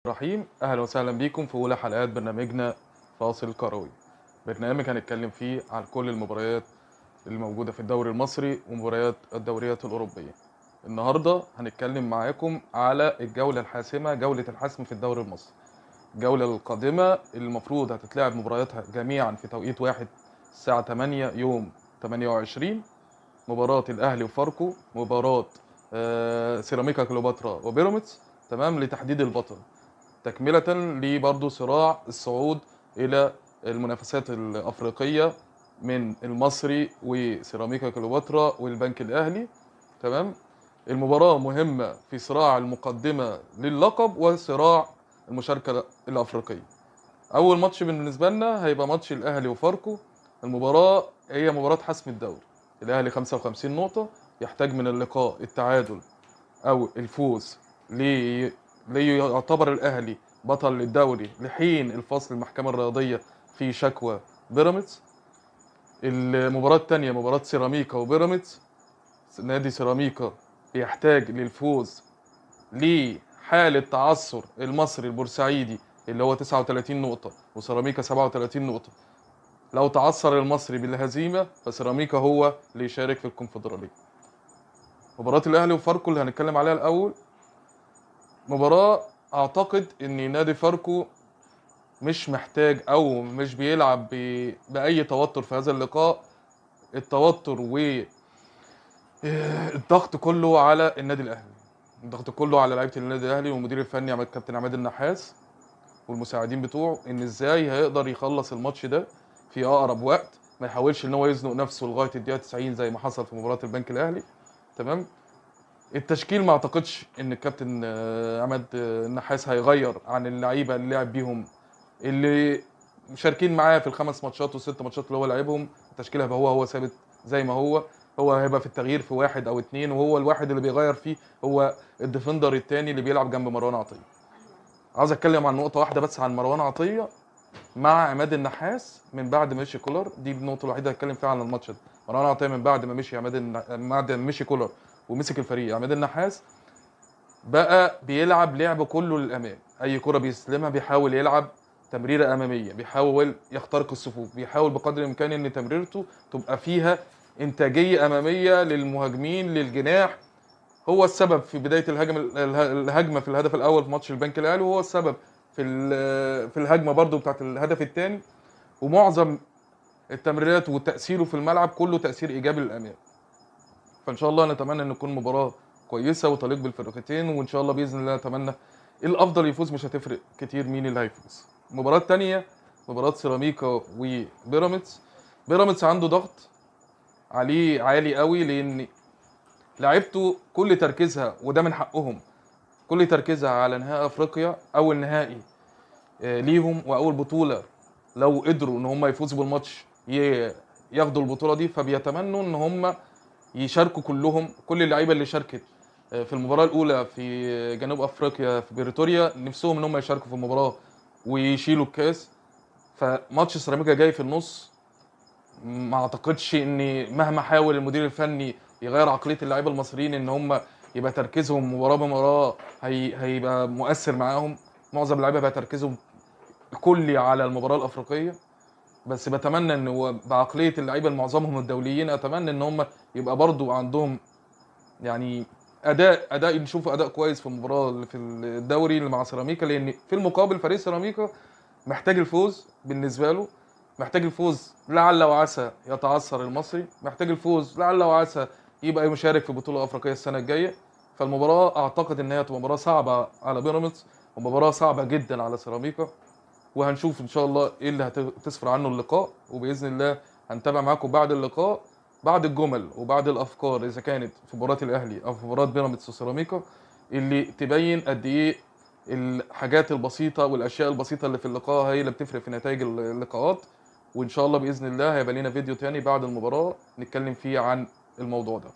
رحيم، اهلا وسهلا بيكم في اولى حلقات برنامجنا فاصل كروي. برنامج هنتكلم فيه عن كل المباريات اللي موجوده في الدوري المصري ومباريات الدوريات الاوروبيه. النهارده هنتكلم معاكم على الجوله الحاسمه، جوله الحسم في الدوري المصري. الجوله القادمه المفروض هتتلعب مبارياتها جميعا في توقيت واحد الساعه 8 يوم 28. مباراه الاهلي وفاركو، مباراه سيراميكا كليوباترا وبيراميدز، تمام، لتحديد البطل، تكملة لبرضه صراع الصعود إلى المنافسات الأفريقية من المصري وسيراميكا كليوباترا والبنك الأهلي. تمام. المباراة مهمة في صراع المقدمة للقب وصراع المشاركة الأفريقية. أول ماتش بالنسبة لنا هيبقى ماتش الأهلي وفاركو. المباراة هي مباراة حسم الدوري. الأهلي 55 نقطة، يحتاج من اللقاء التعادل او الفوز ليعتبر الاهلي بطل للدوري لحين الفصل المحكمه الرياضيه في شكوى بيراميدز. المباراه الثانيه مباراه سيراميكا وبيراميدز. نادي سيراميكا بيحتاج للفوز لحاله تعثر المصري البورسعيدي اللي هو 39 نقطه وسيراميكا 37 نقطه. لو تعثر المصري بالهزيمه فسيراميكا هو اللي يشارك في الكونفدراليه. مباراه الاهلي وفاركو اللي هنتكلم عليها الاول، مباراة أعتقد إن نادي فاركو مش محتاج أو مش بيلعب بأي توتر في هذا اللقاء. التوتر والضغط كله على النادي الأهلي، الضغط كله على لعيبة النادي الأهلي والمدير الفني كابتن عماد النحاس والمساعدين بتوعه، إن إزاي هيقدر يخلص الماتش ده في أقرب وقت، ما يحاولش إن هو يزنق نفسه لغاية الدقيقة 90 زي ما حصل في مباراة البنك الأهلي. تمام. التشكيل ما اعتقدش ان الكابتن عماد النحاس هيغير عن اللعيبه اللي لعب بيهم، اللي مشاركين معاه في الخمس ماتشات والست ماتشات اللي هو لعبهم. التشكيل هيبقى هو ثابت زي ما هو. هو هيبقى في التغيير في واحد او اتنين، وهو الواحد اللي بيغير فيه هو الديفندر التاني اللي بيلعب جنب مروان عطيه. عاوز اتكلم عن نقطه واحده بس عن مروان عطيه مع عماد النحاس من بعد ما مشي كولر. دي النقطه الوحيده اللي هتكلم فيها عن الماتش ده. مروان عطيه من بعد ما مشي بعد ما مشي كولر ومسك الفريق عماد النحاس، بقى بيلعب لعب كله للامام. اي كره بيستلمها بيحاول يلعب تمريره اماميه، بيحاول يخترق الصفوف، بيحاول بقدر الامكان ان تمريرته تبقى فيها انتاجيه اماميه للمهاجمين للجناح. هو السبب في بدايه الهجمه في الهدف الاول في ماتش البنك الاهلي، وهو السبب في الهجمه برضو بتاعت الهدف الثاني. ومعظم التمريرات وتاثيره في الملعب كله تاثير ايجابي للامام. فان شاء الله نتمنى ان تكون مباراه كويسه وتليق بالفرقتين، وان شاء الله باذن الله نتمنى الافضل يفوز. مش هتفرق كتير مين اللي هيفوز. المباراه الثانيه مباراه سيراميكا وبيراميدز. بيراميدز عنده ضغط عليه عالي قوي، لان لعيبته كل تركيزها وده من حقهم، كل تركيزها على نهائي افريقيا، اول نهائي ليهم واول بطوله. لو قدروا ان هم يفوزوا بالماتش ياخدوا البطوله دي، فبيتمنوا ان هم يشاركوا كلهم. كل اللعيبه اللي شاركت في المباراه الاولى في جنوب افريقيا في بريتوريا نفسهم ان هم يشاركوا في المباراه ويشيلوا الكاس. فماتش سيراميكا جاي في النص. ما اعتقدش ان مهما حاول المدير الفني يغير عقليه اللعيبه المصريين ان هم يبقى تركيزهم مباراه بمباراه هيبقى مؤثر معاهم. معظم اللعيبه بقى تركيزهم كلي على المباراه الافريقيه. بس بتمنى ان هو بعقليه اللعيبه معظمهم الدوليين، اتمنى ان هم يبقى برضو عندهم يعني اداء نشوف اداء كويس في المباراه اللي في الدوري اللي مع سيراميكا. لان في المقابل فريق سيراميكا محتاج الفوز بالنسبه له، محتاج الفوز لعل وعسى يتعثر المصري، محتاج الفوز لعل وعسى يبقى مشارك في بطوله افريقيه السنه الجايه. فالمباراه اعتقد ان هي تبقى مباراه صعبه على بيراميدز ومباراه صعبه جدا على سيراميكا. وهنشوف ان شاء الله ايه اللي هتسفر عنه اللقاء، وباذن الله هنتابع معاكم بعد اللقاء بعد الجمل وبعد الافكار اذا كانت في مباراه الاهلي او في مباراه بيراميدز وسيراميكا، اللي تبين قد ايه الحاجات البسيطه والاشياء البسيطه اللي في اللقاء هي اللي بتفرق في نتائج اللقاءات. وان شاء الله باذن الله هيبقى لنا فيديو تاني بعد المباراه نتكلم فيه عن الموضوع ده.